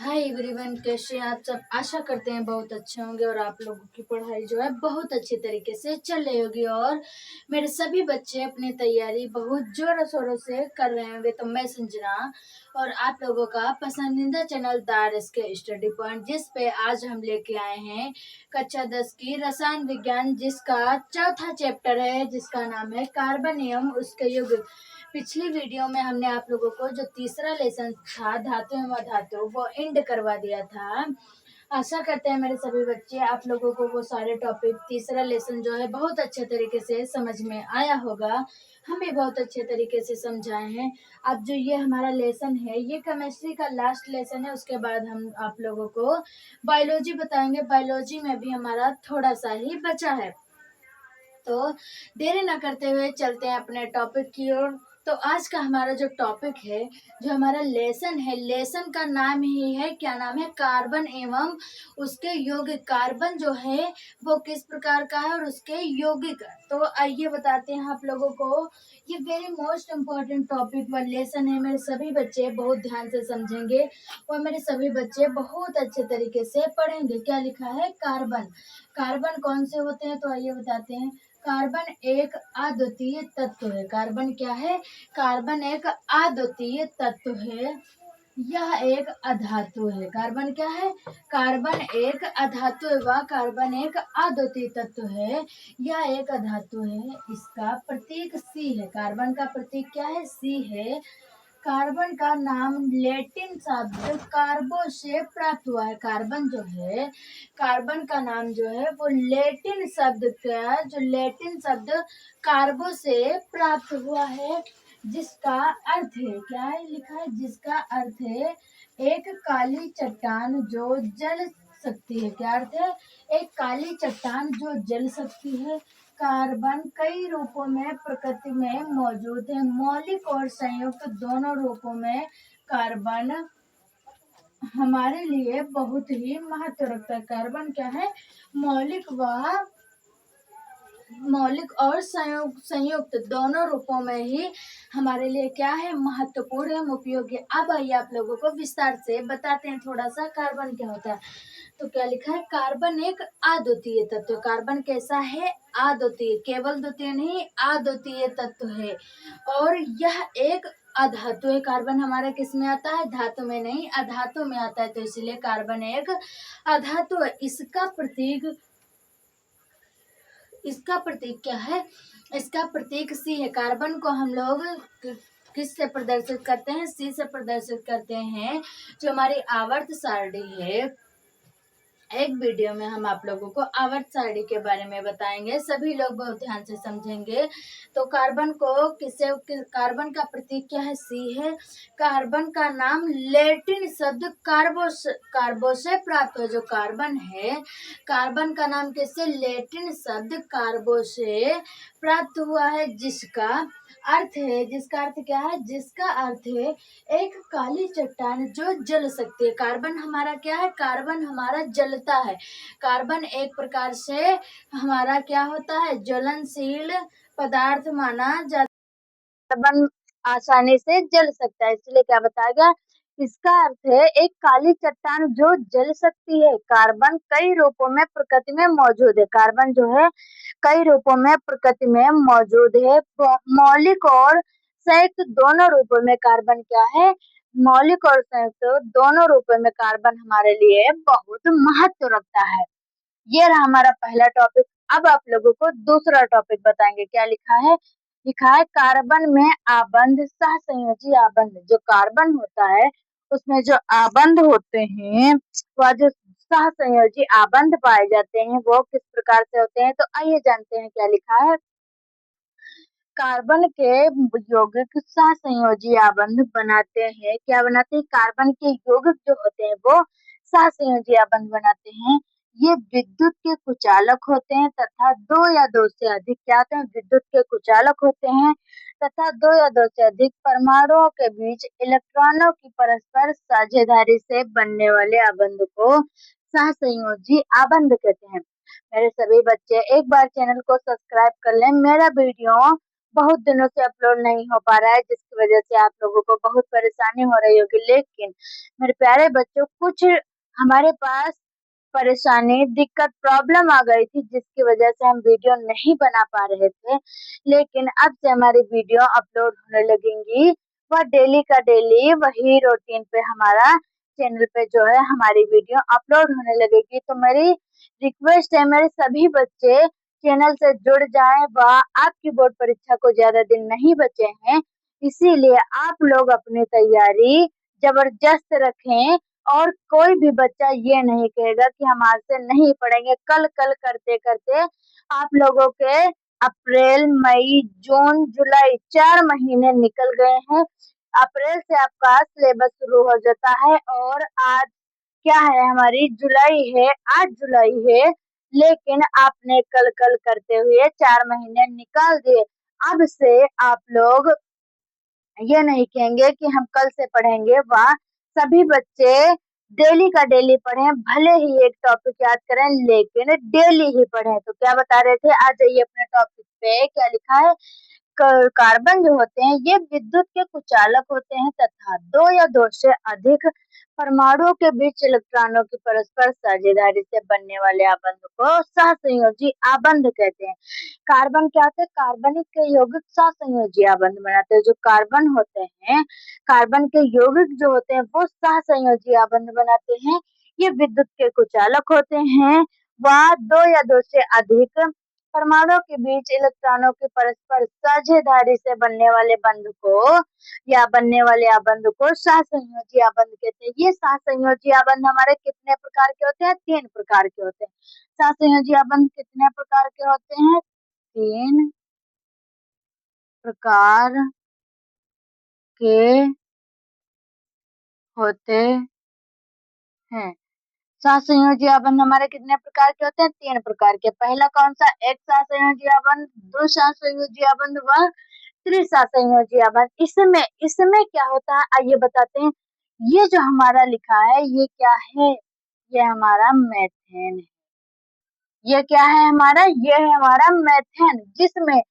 Hi everyone, कैसे हैं आप सब। आशा करते हैं बहुत अच्छे होंगे और आप लोगों की पढ़ाई जो है बहुत अच्छी तरीके से चल रही होगी और मेरे सभी बच्चे अपनी तैयारी बहुत जोरों शोरों से कर रहे होंगे। तो मैं संजना और आप लोगों का पसंदीदा चैनल दारस के स्टडी पॉइंट, जिस पे आज हम लेके आए हैं कक्षा 10 की रसायन विज्ञान, जिसका चौथा चैप्टर है, जिसका नाम है कार्बन एवं उसके युग। पिछली वीडियो में हमने आप लोगों को जो तीसरा लेसन था धातु एवं अधातु वो एंड करवा दिया था। आशा करते हैं मेरे सभी बच्चे आप लोगों को वो सारे टॉपिक तीसरा लेसन जो है बहुत अच्छे तरीके से समझ में आया होगा। हम भी बहुत अच्छे तरीके से समझाए हैं। अब जो ये हमारा लेसन है ये केमिस्ट्री का लास्ट लेसन है। उसके बाद हम आप लोगों को बायोलॉजी बताएंगे। बायोलॉजी में भी हमारा थोड़ा सा ही बचा है। तो देरी न करते हुए चलते हैं अपने टॉपिक की ओर। तो आज का हमारा जो टॉपिक है, जो हमारा लेसन है, लेसन का नाम ही है, क्या नाम है, कार्बन एवं उसके यौगिक। कार्बन जो है वो किस प्रकार का है और उसके यौगिक। तो आइए बताते हैं आप लोगों को। ये वेरी मोस्ट इम्पोर्टेंट टॉपिक व लेसन है। मेरे सभी बच्चे बहुत ध्यान से समझेंगे और मेरे सभी बच्चे बहुत अच्छे तरीके से पढ़ेंगे। क्या लिखा है, कार्बन। कार्बन कौन से होते हैं, तो आइए बताते हैं। कार्बन एक अद्वितीय तत्व है। कार्बन क्या है, कार्बन एक अद्वितीय तत्व है। यह एक अधातु है। कार्बन क्या है, कार्बन एक अधातु है। वह कार्बन एक अद्वितीय तत्व है। यह एक अधातु है। इसका प्रतीक सी है। कार्बन का प्रतीक क्या है, सी है। कार्बन का नाम लैटिन शब्द कार्बो से प्राप्त हुआ है। कार्बन जो है, कार्बन का नाम जो है वो लैटिन शब्द का, जो लैटिन शब्द कार्बो से प्राप्त हुआ है, जिसका अर्थ है, क्या है लिखा है, जिसका अर्थ है एक काली चट्टान जो जल सकती है। क्या अर्थ है, एक काली चट्टान जो जल सकती है। कार्बन कई रूपों में प्रकृति में मौजूद है। मौलिक और संयुक्त दोनों रूपों में कार्बन हमारे लिए बहुत ही महत्व रखता है। कार्बन क्या है, मौलिक और संयुक्त दोनों रूपों में ही हमारे लिए क्या है, महत्वपूर्ण एवं उपयोगी। अब आइए आप लोगों को विस्तार से बताते हैं थोड़ा सा कार्बन क्या होता है। तो क्या लिखा है, कार्बन एक अद्वितीय तत्व। कार्बन कैसा है, अद्वितीय, केवल द्वितीय नहीं, अद्वितीय तत्व है। और यह एक अधातु है। कार्बन हमारा किस में आता है, धातु में नहीं, अधातु में आता है। तो इसलिए कार्बन एक अधातु है। इसका प्रतीक क्या है, इसका प्रतीक सी है। कार्बन को हम लोग किस से प्रदर्शित करते हैं, सी से प्रदर्शित करते हैं। जो हमारी आवर्त सारणी है, एक वीडियो में हम आप लोगों को आवर्त सारणी के बारे में बताएंगे। सभी लोग बहुत ध्यान से समझेंगे। तो कार्बन को कार्बन का प्रतीक क्या है, सी है। कार्बन का नाम लैटिन शब्द कार्बो से प्राप्त है। जो कार्बन है, कार्बन का नाम किससे, लैटिन शब्द कार्बो से प्राप्त हुआ है, जिसका अर्थ है, जिसका अर्थ क्या है, जिसका अर्थ है एक काली चट्टान जो जल सकती है। कार्बन हमारा क्या है, कार्बन हमारा जलता है। कार्बन एक प्रकार से हमारा क्या होता है, ज्वलनशील पदार्थ माना जाता है। कार्बन आसानी से जल सकता है, इसलिए क्या बताया गया, इसका अर्थ है एक काली चट्टान जो जल सकती है। कार्बन कई रूपों में प्रकृति में मौजूद है। कार्बन जो है कई रूपों में प्रकृति में मौजूद है। मौलिक और संयुक्त दोनों रूपों में कार्बन क्या है, मौलिक और संयुक्त दोनों रूपों में कार्बन हमारे लिए बहुत महत्व रखता है। ये रहा हमारा पहला टॉपिक। अब आप लोगों को दूसरा टॉपिक बताएंगे। क्या लिखा है, लिखा है कार्बन में आबंध सहसंयोजी आबंध। जो कार्बन होता है उसमें जो आबंध होते हैं, वह जो सहसंयोजी आबंध पाए जाते हैं वो किस प्रकार से होते हैं। तो आइए जानते हैं क्या लिखा है। कार्बन के यौगिक सहसंयोजी आबंध बनाते हैं। क्या बनाते हैं, कार्बन के यौगिक जो होते हैं वो सहसंयोजी आबंध बनाते हैं। ये विद्युत के कुचालक होते हैं तथा दो या दो से अधिक, क्या होते हैं, विद्युत के कुचालक होते हैं तथा दो या दो से अधिक परमाणुओं के बीच इलेक्ट्रॉनों की परस्पर साझेदारी से बनने वाले आबंध को सहसंयोजी आबंध कहते हैं। मेरे सभी बच्चे एक बार चैनल को सब्सक्राइब कर लें। मेरा वीडियो बहुत दिनों से अपलोड नहीं हो पा रहा है, जिसकी वजह से आप लोगों को बहुत परेशानी हो रही होगी। लेकिन मेरे प्यारे बच्चों, कुछ हमारे पास परेशानी, दिक्कत, प्रॉब्लम आ गई थी, जिसकी वजह से हम वीडियो नहीं बना पा रहे थे। लेकिन अब से हमारी वीडियो अपलोड होने लगेंगी, वह डेली का डेली वही रूटीन पे हमारा चैनल पे जो है हमारी वीडियो अपलोड होने लगेगी। तो मेरी रिक्वेस्ट है, मेरे सभी बच्चे चैनल से जुड़ जाएं। व आपकी बोर्ड परीक्षा को ज्यादा दिन नहीं बचे हैं, इसीलिए आप लोग अपनी तैयारी जबरदस्त रखें। और कोई भी बच्चा ये नहीं कहेगा कि हम आज से नहीं पढ़ेंगे। कल कल करते करते आप लोगों के अप्रैल, मई, जून, जुलाई 4 महीने निकल गए हैं। अप्रैल से आपका सिलेबस शुरू हो जाता है और आज क्या है, हमारी जुलाई है, 8 जुलाई है। लेकिन आपने कल कल करते हुए 4 महीने निकाल दिए। अब से आप लोग ये नहीं कहेंगे कि हम कल से पढ़ेंगे। वाह, सभी बच्चे डेली का डेली पढ़ें, भले ही एक टॉपिक याद करें लेकिन डेली ही पढ़ें। तो क्या बता रहे थे, आ जाइए अपने टॉपिक पे। क्या लिखा है, कार्बन जो होते हैं ये विद्युत के कुचालक होते हैं तथा दो या दो से अधिक परमाणुओं के बीच इलेक्ट्रॉनों की परस्पर साझेदारी से बनने वाले आबंध को सहसंयोजी आबंध कहते हैं। कार्बन क्या होते हैं, कार्बनिक के यौगिक सहसंयोजी आबंध बनाते हैं। जो कार्बन होते हैं, कार्बन के यौगिक जो होते हैं वो सहसंयोजी आबंध बनाते हैं। ये विद्युत के कुचालक होते हैं। वह दो या दो से अधिक परमाणुओं के बीच इलेक्ट्रॉनों की परस्पर साझेदारी से बनने वाले बंध को या बनने वाले आबंध को सहसंयोजी आबंध कहते हैं। ये सहसंयोजी आबंध हमारे कितने प्रकार के होते हैं, 3 प्रकार के होते हैं। सहसंयोजी आबंध कितने प्रकार के होते हैं, 3 प्रकार के होते हैं। सहसंयोजी आबंध हमारे कितने प्रकार के होते हैं, 3 प्रकार के। पहला कौन सा, एक सहसंयोजी आबंध, दो सहसंयोजी आबंध व त्रिसहसंयोजी आबंध। इसमें इसमें क्या होता है आइए बताते हैं। ये जो हमारा लिखा है ये क्या है, ये हमारा मेथेन है। ये क्या है हमारा, ये है हमारा मेथेन, जिसमें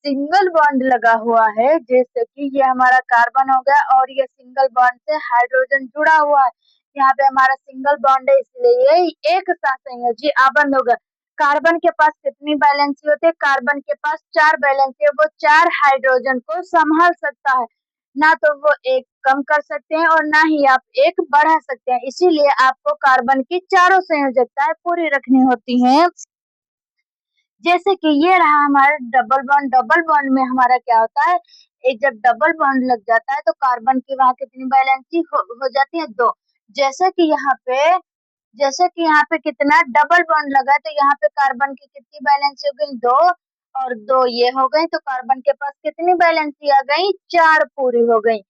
सिंगल बॉन्ड लगा हुआ है। जैसे कि ये हमारा कार्बन हो गया और ये सिंगल बॉन्ड से हाइड्रोजन जुड़ा हुआ है। यहाँ पे हमारा सिंगल बॉन्ड है, इसलिए ये एक सहसंयोजी आबंध होगा। कार्बन के पास कितनी वैलेंसी होती है, कार्बन के पास 4 वैलेंसी है। वो 4 हाइड्रोजन को संभाल सकता है, ना तो वो एक कम कर सकते हैं और ना ही आप एक बढ़ा सकते हैं। इसीलिए आपको कार्बन की चारों संयोजकताएं पूरी रखनी होती हैं। जैसे कि ये रहा हमारा डबल बॉन्ड। डबल बॉन्ड में हमारा क्या होता है, एक जब डबल बॉन्ड लग जाता है तो कार्बन की वहां कितनी वैलेंसी हो जाती है, 2। जैसे कि यहाँ पे जैसे कि यहाँ पे कितना डबल बॉन्ड लगा है तो यहाँ पे कार्बन की कितनी वैलेंसी हो गई, 2 और 2 ये हो गई। तो कार्बन के पास कितनी वैलेंसी आ गई, 4 पूरी हो गई।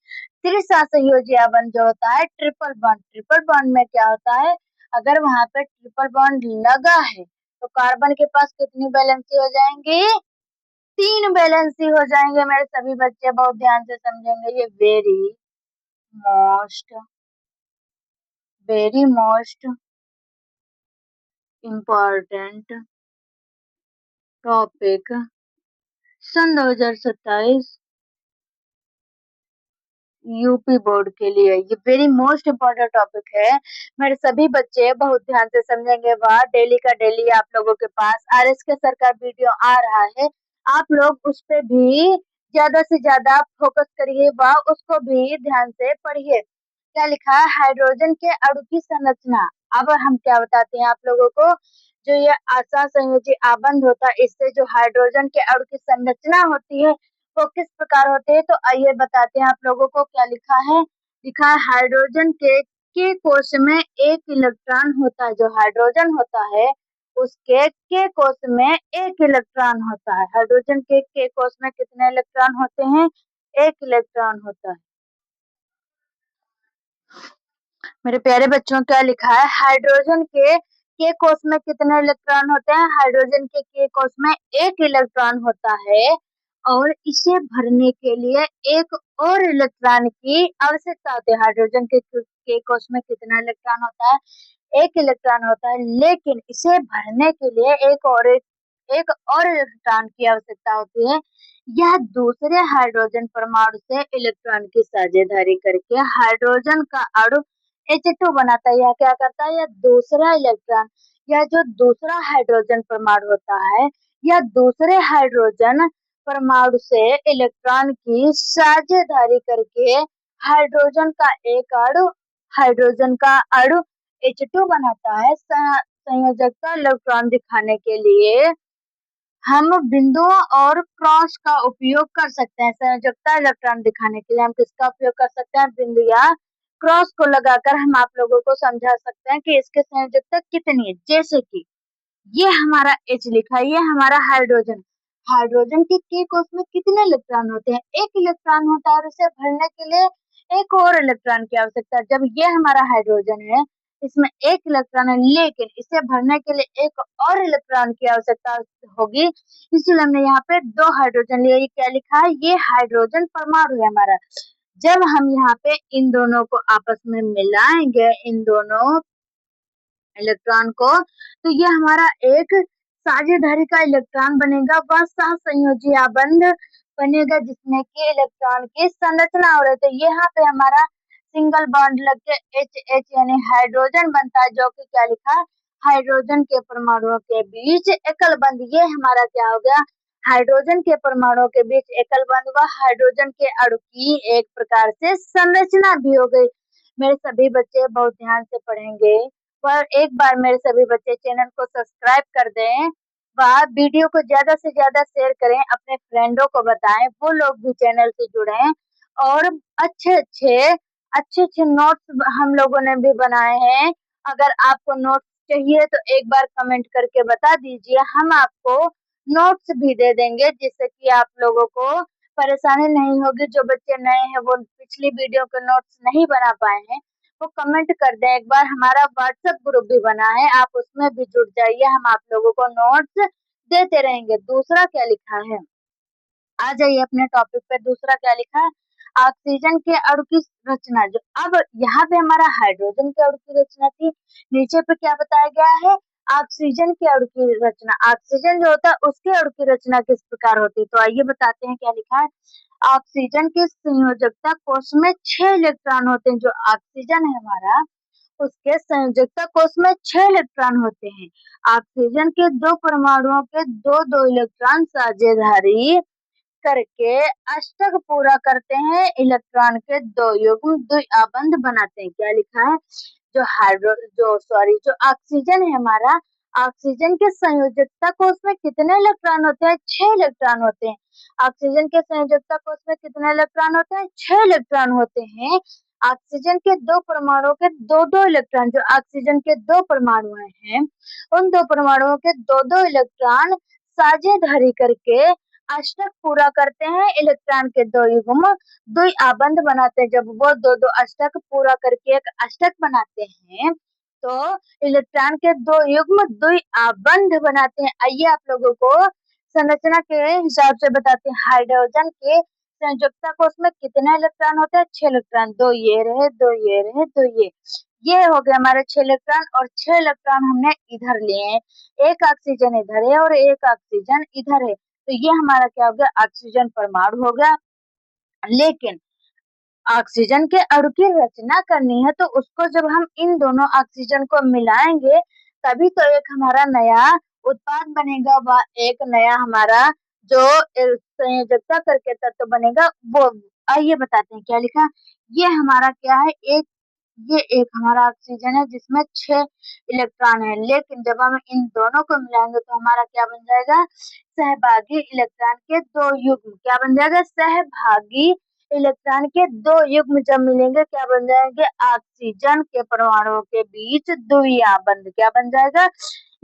त्रिसहसंयोजी आबंध जो होता है ट्रिपल बॉन्ड। ट्रिपल बॉन्ड में क्या होता है, अगर वहां पे ट्रिपल बॉन्ड लगा है तो कार्बन के पास कितनी वैलेंसी हो जाएंगी, 3 वैलेंसी हो जाएंगे। मेरे सभी बच्चे बहुत ध्यान से समझेंगे। ये most very most important topic सन 2027 यूपी बोर्ड के लिए। ये वेरी मोस्ट इम्पोर्टेंट टॉपिक है। मेरे सभी बच्चे बहुत ध्यान से समझेंगे। वह डेली का डेली आप लोगों के पास आरएस के सर का वीडियो आ रहा है, आप लोग उस पे भी ज्यादा से ज्यादा फोकस करिए व उसको भी ध्यान से पढ़िए। क्या लिखा है, हाइड्रोजन के अणु की संरचना। अब हम क्या बताते हैं आप लोगों को, जो ये असहसंयोजी आबंध होता है इससे जो हाइड्रोजन के अणु की संरचना होती है वो किस प्रकार होते हैं। तो आइए बताते हैं आप लोगों को। क्या लिखा है, लिखा है हाइड्रोजन के कोश में एक इलेक्ट्रॉन होता है। जो हाइड्रोजन होता है उसके के कोश में एक इलेक्ट्रॉन होता है। हाइड्रोजन के कोश में कितने इलेक्ट्रॉन होते हैं, एक इलेक्ट्रॉन होता है। मेरे प्यारे बच्चों, क्या लिखा है, हाइड्रोजन के कोश में कितने इलेक्ट्रॉन होते हैं, हाइड्रोजन के कोश में एक इलेक्ट्रॉन होता है। और इसे भरने के लिए एक और इलेक्ट्रॉन की आवश्यकता होती है। हाइड्रोजन के कोश में कितना इलेक्ट्रॉन होता है, एक इलेक्ट्रॉन होता है। लेकिन इसे भरने के लिए एक और एक और इलेक्ट्रॉन की आवश्यकता होती है। यह दूसरे हाइड्रोजन परमाणु से इलेक्ट्रॉन की साझेदारी करके हाइड्रोजन का अणु H2 बनाता है। यह क्या करता है? यह दूसरा इलेक्ट्रॉन, यह जो दूसरा हाइड्रोजन परमाणु होता है, यह दूसरे हाइड्रोजन परमाणु से इलेक्ट्रॉन की साझेदारी करके हाइड्रोजन का अणु H2 बनाता है। संयोजकता इलेक्ट्रॉन दिखाने के लिए हम बिंदुओं और क्रॉस का उपयोग कर सकते हैं। संयोजकता इलेक्ट्रॉन दिखाने के लिए हम किसका उपयोग कर सकते हैं? बिंदु या क्रॉस को लगाकर हम आप लोगों को समझा सकते हैं कि इसके संयोजकता कितनी है। जैसे कि ये हमारा H लिखा है, ये हमारा हाइड्रोजन। हाइड्रोजन के कोष में कितने इलेक्ट्रॉन होते हैं? एक इलेक्ट्रॉन होता है और इसे भरने के लिए एक और इलेक्ट्रॉन की आवश्यकता है। जब ये हमारा हाइड्रोजन है, इसमें एक इलेक्ट्रॉन है, लेकिन इसे भरने के लिए एक और इलेक्ट्रॉन की आवश्यकता होगी, इसलिए हमने यहाँ पे दो हाइड्रोजन लिया। ये क्या लिखा है? ये हाइड्रोजन परमाणु है हमारा। जब हम यहाँ पे इन दोनों को आपस में मिलाएंगे, इन दोनों इलेक्ट्रॉन को, तो ये हमारा एक साझेदारी का इलेक्ट्रॉन बनेगा, वह सहसंयोजी आबंध बनेगा जिसमें कि इलेक्ट्रॉन की संरचना हो रही है। यहाँ पे हमारा सिंगल बॉन्ड लग के एच एच यानी हाइड्रोजन बनता है, जो कि क्या लिखा है? हाइड्रोजन के परमाणुओं के बीच एकल बंध। ये हमारा क्या हो गया? हाइड्रोजन के परमाणुओं के बीच एकल बंध व हाइड्रोजन के अणु की एक प्रकार से संरचना भी हो गई। मेरे सभी बच्चे बहुत ध्यान से पढ़ेंगे। पर एक बार मेरे सभी बच्चे चैनल को सब्सक्राइब कर दें व वीडियो को ज्यादा से ज्यादा शेयर करें, अपने फ्रेंडों को बताएं, वो लोग भी चैनल से जुड़ें। और अच्छे अच्छे अच्छे अच्छे नोट्स हम लोगों ने भी बनाए हैं। अगर आपको नोट्स चाहिए तो एक बार कमेंट करके बता दीजिए, हम आपको नोट्स भी दे देंगे, जिससे कि आप लोगों को परेशानी नहीं होगी। जो बच्चे नए हैं वो पिछली वीडियो के नोट्स नहीं बना पाए हैं, वो कमेंट कर दें। एक बार हमारा व्हाट्सएप ग्रुप भी बना है, आप उसमें भी जुड़ जाइए, हम आप लोगों को नोट्स देते रहेंगे। दूसरा क्या लिखा है? आ जाइए अपने टॉपिक पे। दूसरा क्या लिखा है? ऑक्सीजन के अणु की रचना। जो अब यहाँ पे हमारा हाइड्रोजन के अणु की रचना थी, नीचे पे क्या बताया गया है? ऑक्सीजन के अणु की रचना। ऑक्सीजन जो होता है उसके अणु की रचना किस प्रकार होती है? तो आइए बताते हैं क्या लिखा है। ऑक्सीजन के संयोजकता कोष में 6 इलेक्ट्रॉन होते हैं। जो ऑक्सीजन है हमारा, उसके संयोजकता कोष में 6 इलेक्ट्रॉन होते हैं। ऑक्सीजन के दो परमाणुओं के दो दो इलेक्ट्रॉन साझेदारी करके अष्टक पूरा करते हैं, इलेक्ट्रॉन के दो युग्म द्विआबंध बनाते हैं। क्या लिखा है? जो ऑक्सीजन है हमारा, ऑक्सीजन के संयोजकता कोष में कितने इलेक्ट्रॉन होते हैं? 6 इलेक्ट्रॉन होते हैं। ऑक्सीजन के संयोजकता कोष में कितने इलेक्ट्रॉन होते हैं? 6 इलेक्ट्रॉन होते हैं। ऑक्सीजन के दो परमाणुओं के दो दो इलेक्ट्रॉन, जो ऑक्सीजन के दो परमाणु हैं, उन दो परमाणुओं के दो दो इलेक्ट्रॉन साझेदारी करके अष्टक पूरा करते हैं, इलेक्ट्रॉन के दो युग्म द्विआबंध बनाते हैं। जब वो दो दो अष्टक पूरा करके एक अष्टक बनाते हैं, तो इलेक्ट्रॉन के दो युग्म द्विआबंध बनाते हैं। आइए आप लोगों को संरचना के हिसाब से बताते हैं। हाइड्रोजन के संयोजकता कोष में कितने इलेक्ट्रॉन होते हैं? 6 इलेक्ट्रॉन। दो ये रहे, दो ये रहे, दो ये हो गए हमारे 6 इलेक्ट्रॉन। और 6 इलेक्ट्रॉन हमने इधर लिए हैं, एक ऑक्सीजन इधर है और एक ऑक्सीजन इधर है, तो ये हमारा क्या हो गया? ऑक्सीजन परमाणु हो गया। लेकिन ऑक्सीजन के अणु की रचना करनी है, तो उसको जब हम इन दोनों ऑक्सीजन को मिलाएंगे, तभी तो एक हमारा नया उत्पाद बनेगा, व एक नया हमारा जो संयोजकता करके तत्व बनेगा वो। आइए बताते हैं क्या लिखा। ये हमारा क्या है? ये एक हमारा ऑक्सीजन है जिसमें 6 इलेक्ट्रॉन है, लेकिन जब हम इन दोनों को मिलाएंगे तो हमारा क्या बन जाएगा? सहभागी इलेक्ट्रॉन के दो युग्म। क्या बन जाएगा? सहभागी इलेक्ट्रॉन के दो युग्म जब मिलेंगे क्या बन जाएंगे? ऑक्सीजन के परमाणुओं के बीच द्विआबंध। क्या बन जाएगा?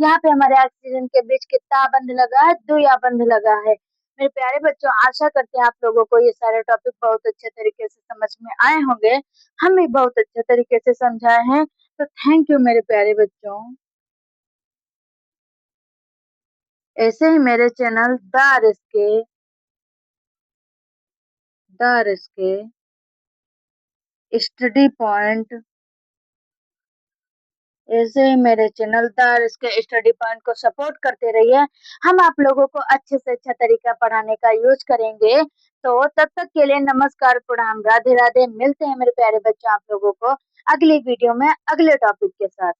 यहाँ पे हमारे ऑक्सीजन के बीच कितना आबंध लगा है? द्विआबंध लगा है। मेरे प्यारे बच्चों, आशा करते हैं आप लोगों को ये सारे टॉपिक बहुत अच्छे तरीके से समझ में आए होंगे। हम भी बहुत अच्छे तरीके से समझाए हैं, तो थैंक यू मेरे प्यारे बच्चों। ऐसे ही मेरे चैनल द आर एस के स्टडी पॉइंट ऐसे ही मेरे चैनल पर इसके स्टडी पॉइंट को सपोर्ट करते रहिए। हम आप लोगों को अच्छे से अच्छा तरीका पढ़ाने का यूज करेंगे। तो तब तक के लिए नमस्कार, प्रणाम, राधे राधे। मिलते हैं मेरे प्यारे बच्चों आप लोगों को अगली वीडियो में अगले टॉपिक के साथ।